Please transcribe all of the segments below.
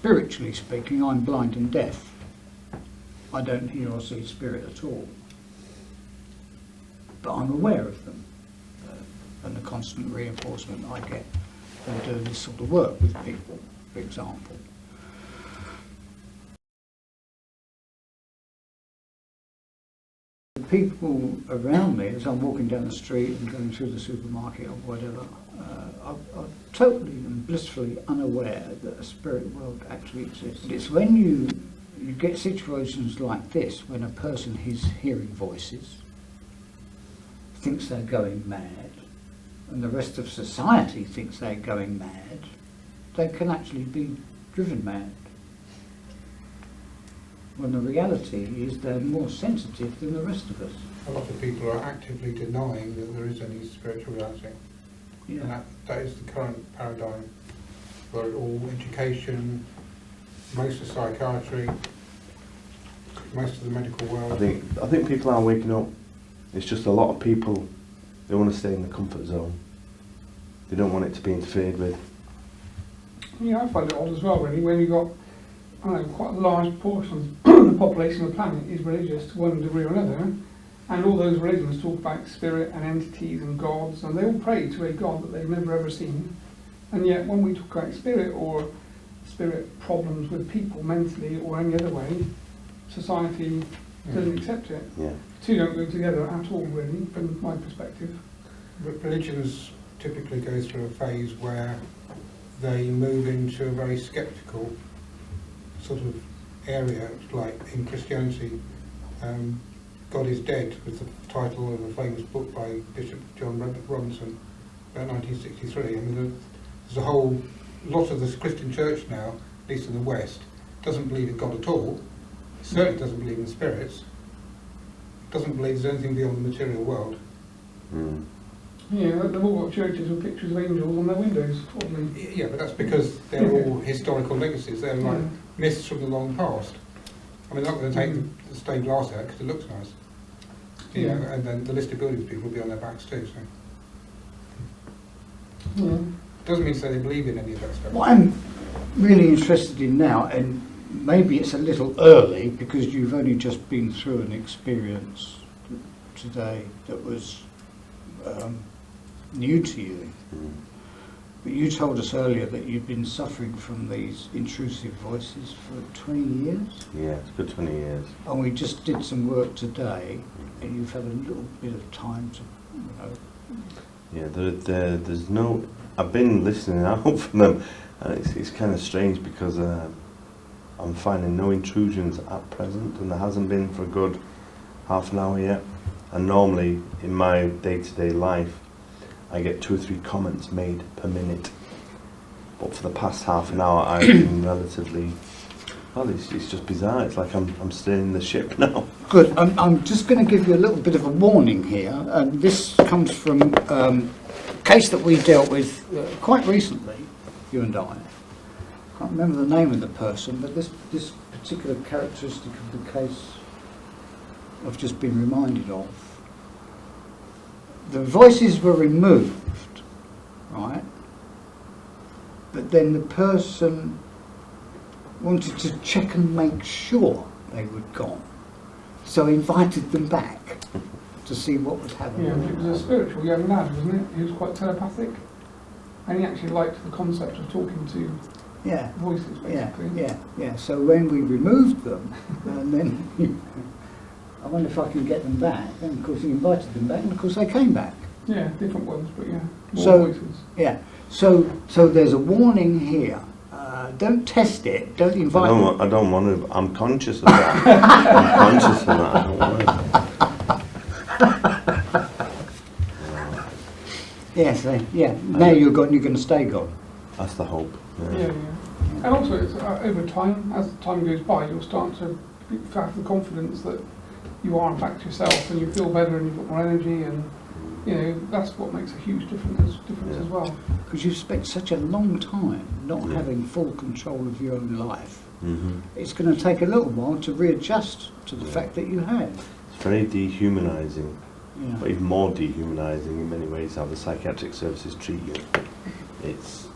spiritually speaking, I'm blind and deaf. I don't hear or see spirit at all. But I'm aware of them. And the constant reinforcement I get from doing this sort of work with people, for example. The people around me, as I'm walking down the street and going through the supermarket or whatever, are totally and blissfully unaware that a spirit world actually exists. It's when you get situations like this, when a person is hearing voices, thinks they're going mad, and the rest of society thinks they're going mad, they can actually be driven mad. When the reality is they're more sensitive than the rest of us. A lot of people are actively denying that there is any spiritual reality. Yeah. And that is the current paradigm, where all education, most of psychiatry, most of the medical world. I think people are waking up. It's just a lot of people, they want to stay in the comfort zone. They don't want it to be interfered with. Yeah, I find it odd as well, really, when you've got, I don't know, quite a large portion of the population of the planet is religious to one degree or another, and all those religions talk about spirit and entities and gods, and they all pray to a god that they've never ever seen. And yet when we talk about spirit or spirit problems with people mentally or any other way, society doesn't accept it. Yeah. The two don't go together at all, really, from my perspective. Religions typically go through a phase where they move into a very sceptical sort of area, like in Christianity. God is Dead was the title of a famous book by Bishop John Robinson about 1963. I mean, there's a whole lot of the Christian church now, at least in the West, doesn't believe in God at all, certainly doesn't believe in spirits, doesn't believe there's anything beyond the material world. Mm. Yeah, they've all got churches with pictures of angels on their windows, probably. Yeah, but that's because they're all historical legacies. They're like myths from the long past. I mean, they're not going to take the stained glass out because it looks nice. You know, and then the listed buildings people will be on their backs too. So doesn't mean to say they believe in any of that stuff. What I'm really interested in now, and maybe it's a little early because you've only just been through an experience today that was new to you. But you told us earlier that you've been suffering from these intrusive voices for 20 years? Yeah, it's a good 20 years. And we just did some work today, and you've had a little bit of time to, Yeah, there's no... I've been listening out for them, and it's kind of strange because I'm finding no intrusions at present, and there hasn't been for a good half an hour yet. And normally, in my day-to-day life, I get 2 or 3 comments made per minute. But for the past half an hour, I've been relatively... Well, it's just bizarre. It's like I'm steering the ship now. Good. I'm just going to give you a little bit of a warning here. This comes from a case that we dealt with quite recently, you and I. Can't remember the name of the person, but this particular characteristic of the case I've just been reminded of. The voices were removed, right? But then the person wanted to check and make sure they were gone. So invited them back to see what was happening. Yeah, it was a spiritual young lad, wasn't it? He was quite telepathic. And he actually liked the concept of talking to voices, basically. Yeah. So when we removed them, and then I wonder if I can get them back. And of course he invited them back, and of course they came back. Yeah, different ones, but more voices. Yeah. So there's a warning here. Don't test it. Don't invite them. I don't want to. I'm conscious of that. I'm conscious of that. I don't want to. Yes. Now you're gone. You're going to stay gone. That's the hope. Yeah. And also, it's, over time, as time goes by, you'll start to have the confidence that you are in fact yourself, and you feel better, and you've got more energy, and that's what makes a huge difference as well. Because you've spent such a long time not having full control of your own life. Mm-hmm. It's going to take a little while to readjust to the fact that you have. It's very dehumanising, but even more dehumanising in many ways how the psychiatric services treat you. It's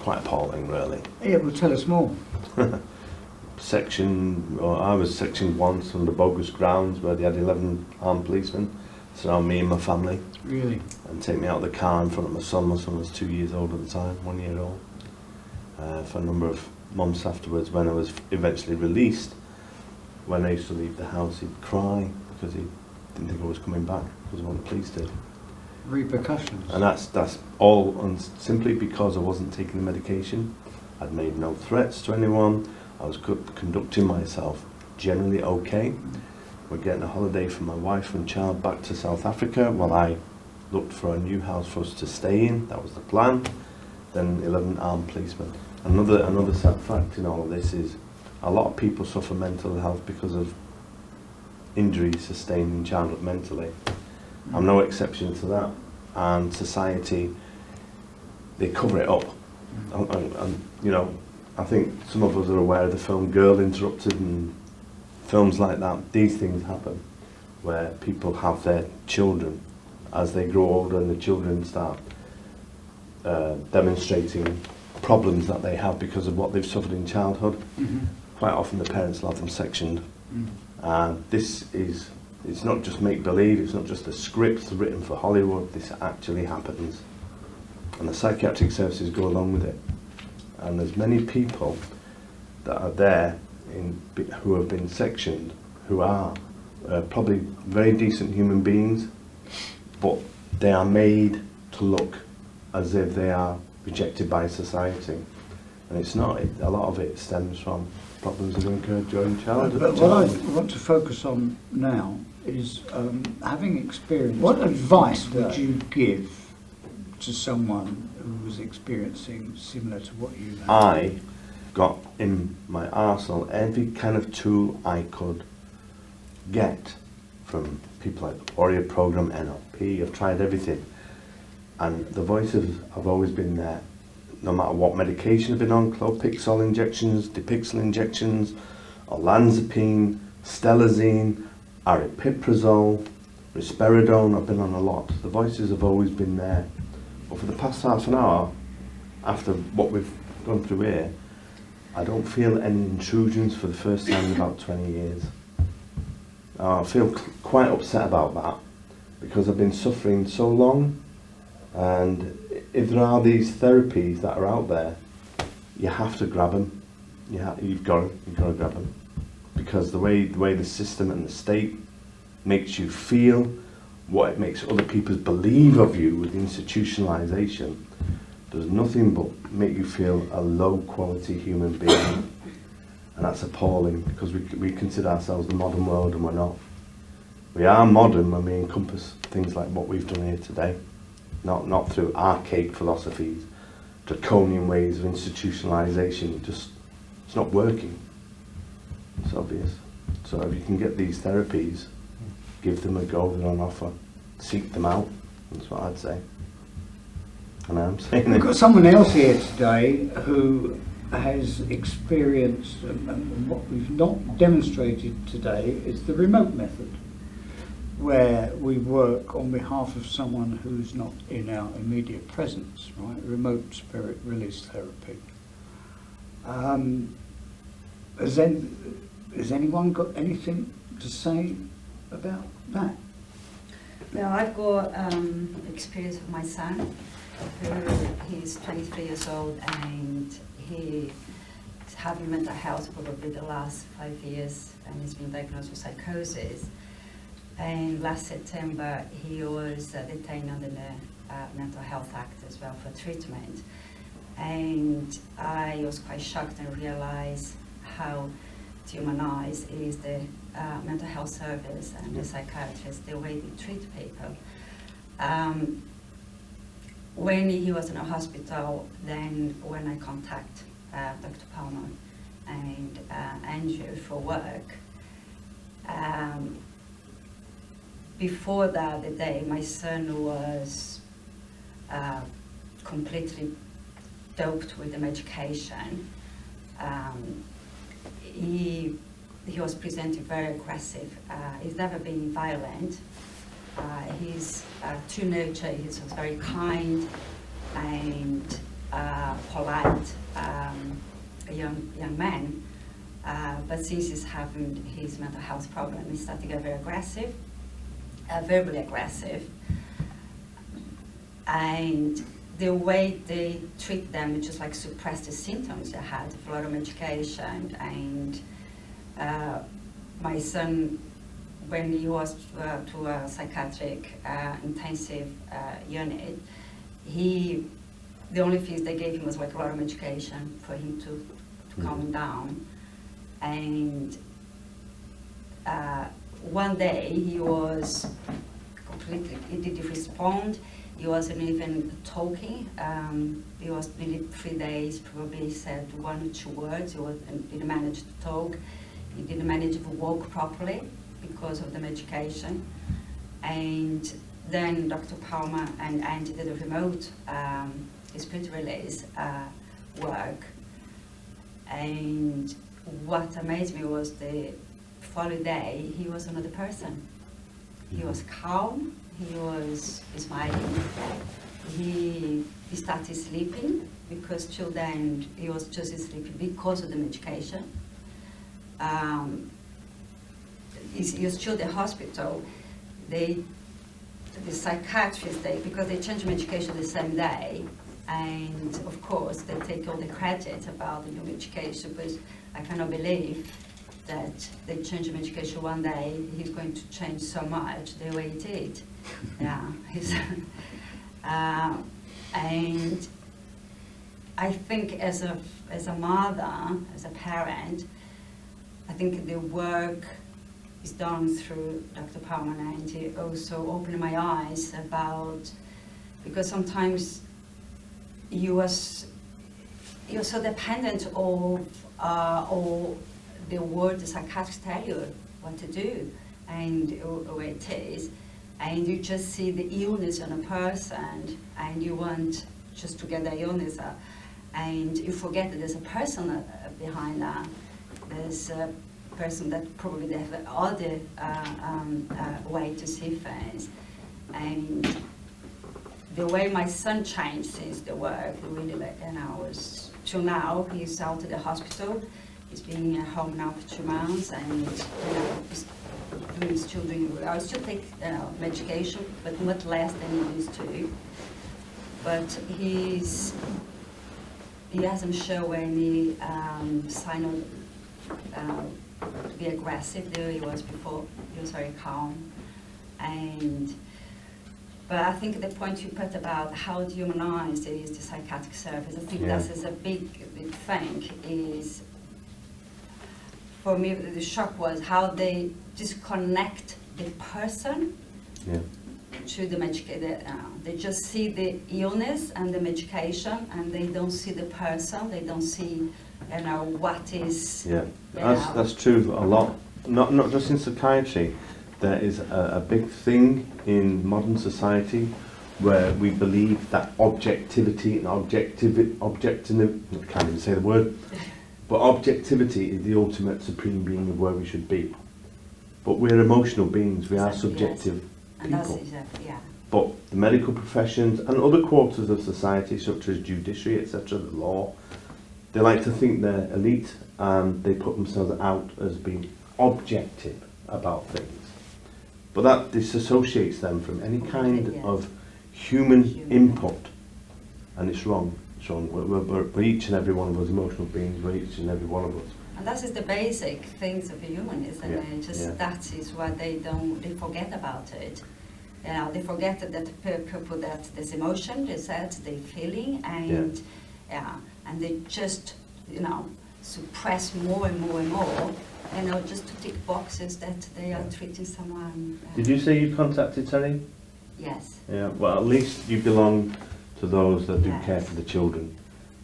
quite appalling, really. Yeah, well, tell us more. I was sectioned once on the bogus grounds where they had 11 armed policemen surround me and my family Really? and take me out of the car in front of my son. My son was 2 years old at the time, 1 year old. For a number of months afterwards, when I was eventually released, when I used to leave the house, he'd cry because he didn't think I was coming back because of what the police did. Repercussions. And that's all simply because I wasn't taking the medication. I'd made no threats to anyone. I was conducting myself generally okay. We're getting a holiday for my wife and child back to South Africa while I looked for a new house for us to stay in. That was the plan. Then 11 armed policemen. Another sad fact in all of this is a lot of people suffer mental health because of injuries sustained in childhood mentally. I'm no exception to that. And society, they cover it up. And you know, I think some of us are aware of the film Girl Interrupted and films like that. These things happen where people have their children as they grow older, and the children start demonstrating problems that they have because of what they've suffered in childhood. Quite often the parents will have them sectioned. And it's not just make-believe, it's not just a script written for Hollywood, this actually happens. And the psychiatric services go along with it. And there's many people that are there who have been sectioned, who are probably very decent human beings, but they are made to look as if they are rejected by society. And it's not. A lot of it stems from problems that occurred during childhood. But what I want to focus on now is having experience. What advice would you give to someone who was experiencing similar to what you had? I got in my arsenal every kind of tool I could get from people like the Warrior Program, NLP. I've tried everything, and the voices have always been there. No matter what medication I've been on, Clopixol injections, Dipixel injections, olanzapine, stelazine, aripiprazole, risperidone, I've been on a lot. The voices have always been there. But for the past half an hour, after what we've gone through here, I don't feel any intrusions for the first time in about 20 years. I feel quite upset about that because I've been suffering so long, and if there are these therapies that are out there, you have to grab them. You've got to grab them, because the way the system and the state makes you feel, what it makes other people believe of you with institutionalization, does nothing but make you feel a low quality human being. And that's appalling, because we consider ourselves the modern world, and we're not. We are modern when we encompass things like what we've done here today, not through archaic philosophies, draconian ways of institutionalization. It's not working. It's obvious. So if you can get these therapies, give them a go. They're on offer. Seek them out. That's what I'd say. And I'm saying We've got someone else here today who has experienced, and what we've not demonstrated today is the remote method, where we work on behalf of someone who's not in our immediate presence, right? Remote spirit release therapy. Has anyone got anything to say about that? Well, I've got experience with my son, he's 23 years old, and he's having mental health probably the last 5 years, and he's been diagnosed with psychosis. And last September, he was detained under the Mental Health Act as well for treatment. And I was quite shocked and realized how dehumanized is the mental health service and the psychiatrists, the way they treat people. When he was in a hospital, then when I contact Dr. Palmer and Andrew for work, before that, the day, my son was completely doped with the medication. He was presenting very aggressive. He's never been violent. He's to nature, he's very kind, and polite young man. But since he's having his mental health problem, he started to get very aggressive, verbally aggressive. And the way they treat them is just like suppress the symptoms they had, a lot of medication. And my son, when he was to a psychiatric intensive unit, the only things they gave him was like a lot of medication for him to calm him down. And one day he was completely, he didn't respond. He wasn't even talking. He was nearly 3 days, probably said 1 or 2 words. He didn't manage to talk. He didn't manage to walk properly because of the medication. And then Dr. Palmer and Andy did a remote spirit release work. And what amazed me was the following day, he was another person. He was calm, he was smiling, he started sleeping, because till then he was just sleeping because of the medication. He was still at the hospital. The psychiatrists, because they changed medication the same day, and of course they take all the credit about the new medication, but I cannot believe that they changed the medication one day, he's going to change so much the way he did. Yeah, and I think as a mother, as a parent, I think the work is done through Dr. Palmer and Andy also opened my eyes about, because sometimes you're so dependent of all the word the psychiatrists tell you what to do and the way it is, and you just see the illness on a person and you want just to get the illness out, and you forget that there's a person behind that. There's a person that probably they have other way to see things. And the way my son changed since the work, really, was till now, he's out of the hospital. He's been at home now for 2 months, and he's still doing well. I still take medication, but much less than he used to. But he hasn't shown any sign of be aggressive there he was before. He was very calm. But I think the point you put about how dehumanized is the psychiatric service, I think that is a big thing. Is, for me, the shock was how they disconnect the person to the medication. They just see the illness and the medication, and they don't see the person. They don't see, what is. Yeah, that's true a lot. Not just in psychiatry. There is a big thing in modern society where we believe that objectivity and I can't even say the word, but objectivity is the ultimate supreme being of where we should be. But we're emotional beings, we are subjective and people. That's exactly, But the medical professions and other quarters of society, such as judiciary, etc., the law, they like to think they're elite and they put themselves out as being objective about things. But that disassociates them from any kind of human input, and it's wrong. It's wrong. We're each and every one of us emotional beings. We're each and every one of us. And that is the basic things of a human, isn't it? Just that is what they forget about it. They forget that people that there's emotion, there's that, they're feeling, and and they just suppress more and more and more. Just to tick boxes that they are treating someone. Did you say you contacted Terry? Yes. Yeah, well, at least you belong to those that do care for the children.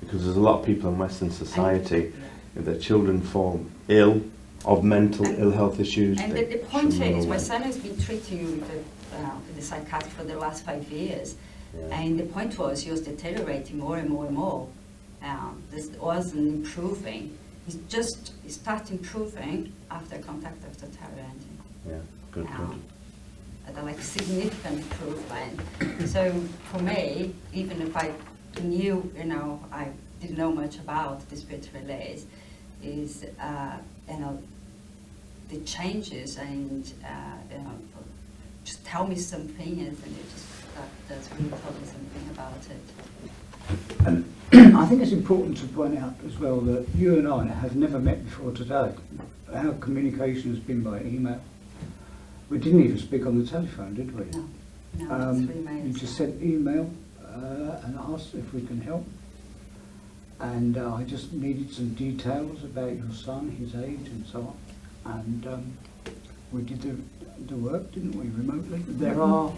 Because there's a lot of people in Western society, if their children fall ill, of mental ill health issues. And the point is, my son has been treating with the psychiatrist for the last 5 years. And the point was, he was deteriorating more and more and more. This wasn't improving. He started improving after contact Dr. Terence. Yeah, good. Like significant improvement. So for me, even if I knew, didn't know much about the spirit relays, is the changes and just tell me something, and it just does really tell me something about it. And I think it's important to point out as well that you and I have never met before today. Our communication has been by email. We didn't even speak on the telephone, did we? No, just through emails. You just sent email and asked if we can help. And I just needed some details about your son, his age and so on. And we did the work, didn't we, remotely? There are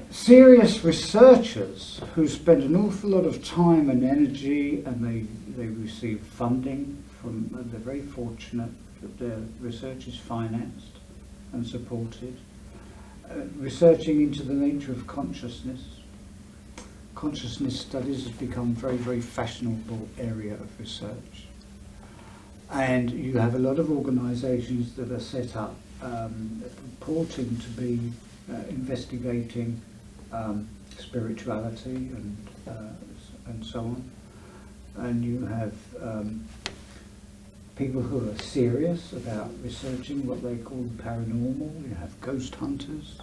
serious researchers who spend an awful lot of time and energy, and they receive funding from, they're very fortunate that their research is financed and supported, researching into the nature of consciousness. Consciousness studies has become a very, very fashionable area of research. And you have a lot of organisations that are set up purporting to be investigating spirituality and so on. And you have people who are serious about researching what they call paranormal. You have ghost hunters.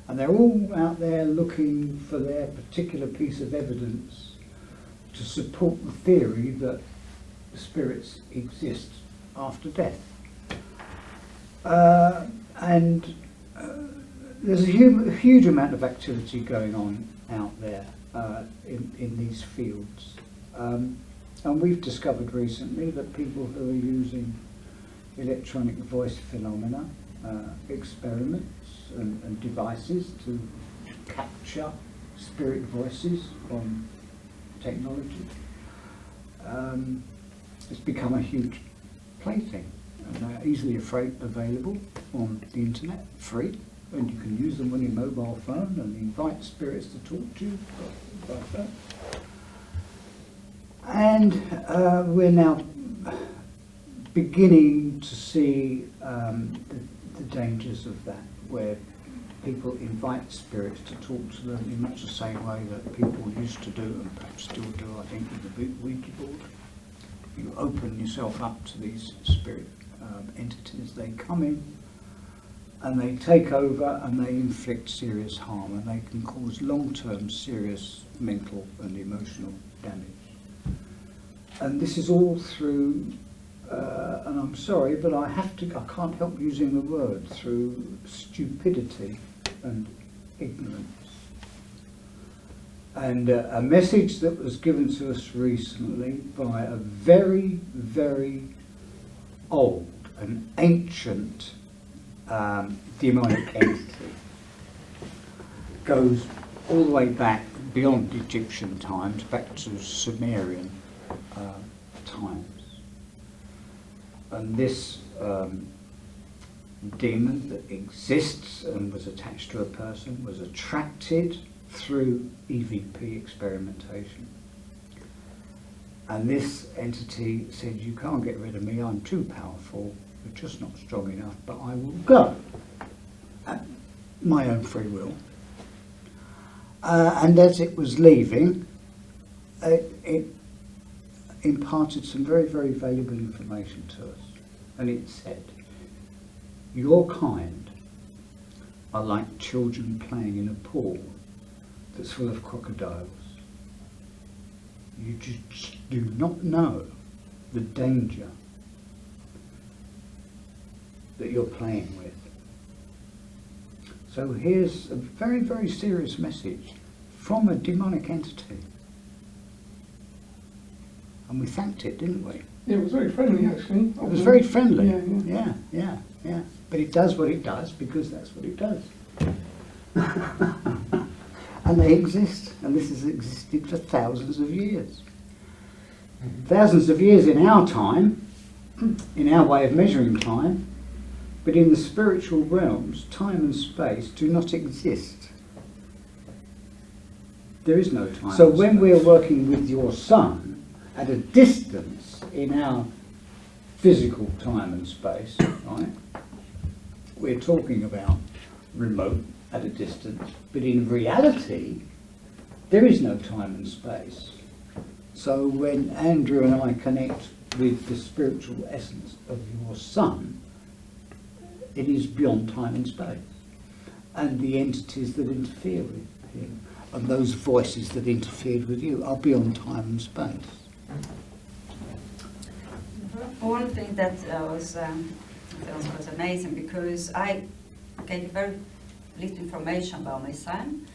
And they're all out there looking for their particular piece of evidence to support the theory that spirits exist after death. There's a huge amount of activity going on out there in these fields. And we've discovered recently that people who are using electronic voice phenomena, experiments and devices to capture spirit voices on technology, it's become a huge plaything. And they're easily available on the internet, free, and you can use them on your mobile phone and invite spirits to talk to you by phone. And we're now beginning to see the dangers of that, where people invite spirits to talk to them in much the same way that people used to do, and perhaps still do, I think, with the Ouija board. You open yourself up to these spirit entities. They come in and they take over and they inflict serious harm, and they can cause long-term serious mental and emotional damage. And this is all through, and I'm sorry, but I can't help using the word, through stupidity and ignorance. And a message that was given to us recently by a very, very old and ancient demonic entity goes all the way back beyond Egyptian times, back to Sumerian times. And this demon that exists and was attached to a person was attracted through EVP experimentation. And this entity said, you can't get rid of me, I'm too powerful, you're just not strong enough, but I will go at my own free will. And as it was leaving, it imparted some very, very valuable information to us. And it said, your kind are like children playing in a pool that's full of crocodiles. You just do not know the danger that you're playing with. So here's a very, very serious message from a demonic entity. And we thanked it, didn't we? Yeah, it was very friendly, actually. It was very friendly. Yeah. But it does what it does because that's what it does. And they exist, and this has existed for thousands of years. Thousands of years in our time, in our way of measuring time, but in the spiritual realms, time and space do not exist. There is no time. So when we're working with your son at a distance in our physical time and space, right? We're talking about remote at a distance, but in reality, there is no time and space. So when Andrew and I connect with the spiritual essence of your son, it is beyond time and space. And the entities that interfere with him, and those voices that interfered with you, are beyond time and space. One thing that was amazing, because I gained very little information about my son.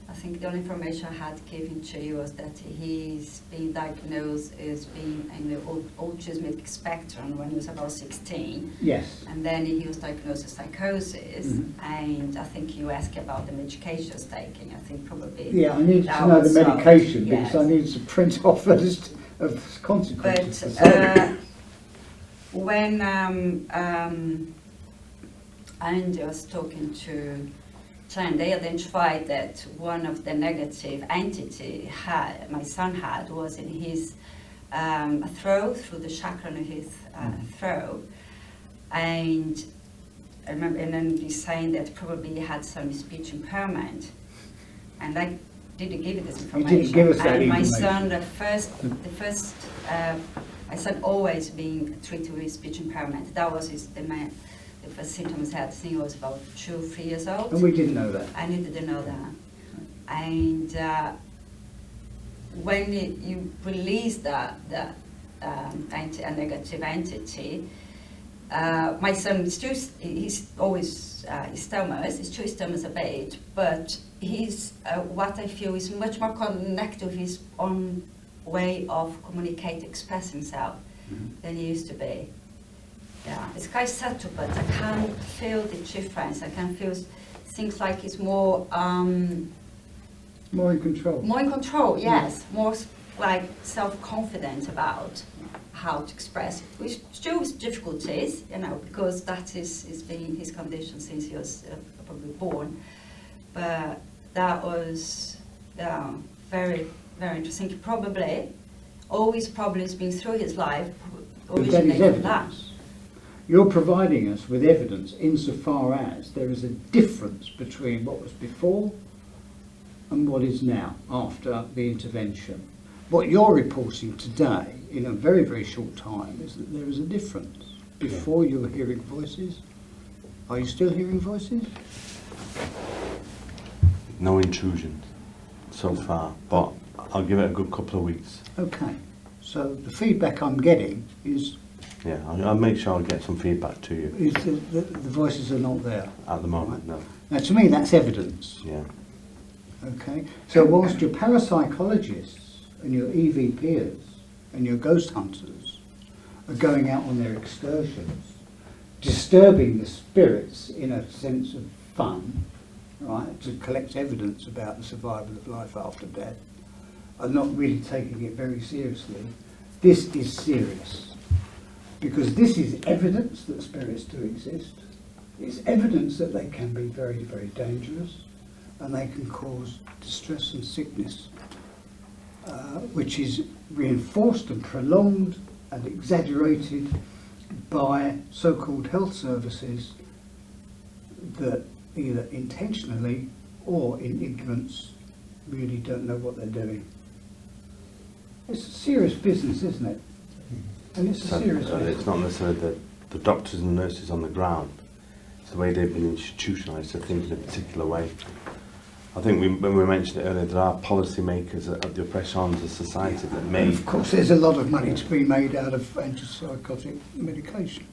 I think the only information I had given to you was that he's been diagnosed as being in the autistic spectrum when he was about 16. Yes. And then he was diagnosed with psychosis. And I think you asked about the medications taking. I think probably. Yeah, I need that to know was the medication solved, because yes. I need to print off a list of consequences. But when Andy was talking to Chen, they identified that one of the negative entity my son had was in his throat, through the chakra in his throat. And I remember, and then he's saying that probably he had some speech impairment. And I didn't give you this information. You didn't give us that and my information. son, my son always being treated with speech impairment. That was the first symptoms he had. I think he was about 2 or 3 years old. And we didn't know that. I didn't know that. And when you release a negative entity, my son he's always he stammers, he's still stammers a bit, but he's what I feel is much more connected with his own way of communicate, express himself than he used to be. Yeah, it's quite subtle, but I can feel the difference. I can feel things like it's more More in control. more in control, yes, more like self-confident about how to express it, which still with difficulties, because that has been his condition since he was probably born. But that was very, very interesting. Probably all his problems been through his life But that is originated from that. evidence. You're providing us with evidence insofar as there is a difference between what was before and what is now after the intervention. What you're reporting today in a very, very short time is that there is a difference. Before you were hearing voices. Are you still hearing voices? No intrusion so far, but I'll give it a good couple of weeks. Okay. So the feedback I'm getting is Yeah, I'll make sure I'll get some feedback to you. that the voices are not there. At the moment, no. Now to me that's evidence. Yeah. Okay, so whilst your parapsychologists and your EVPers and your ghost hunters are going out on their excursions, disturbing the spirits in a sense of fun, right, to collect evidence about the survival of life after death, are not really taking it very seriously, this is serious. Because this is evidence that spirits do exist. It's evidence that they can be very, very dangerous. And they can cause distress and sickness, which is reinforced and prolonged and exaggerated by so-called health services that either intentionally or in ignorance really don't know what they're doing. It's a serious business, isn't it? And it's a serious business. It's not necessarily the doctors and nurses on the ground. It's the way they've been institutionalised to think in a particular way. I think when we mentioned it earlier, there are policymakers at the upper echelons of society that may... And of course there's a lot of money to be made out of antipsychotic medication.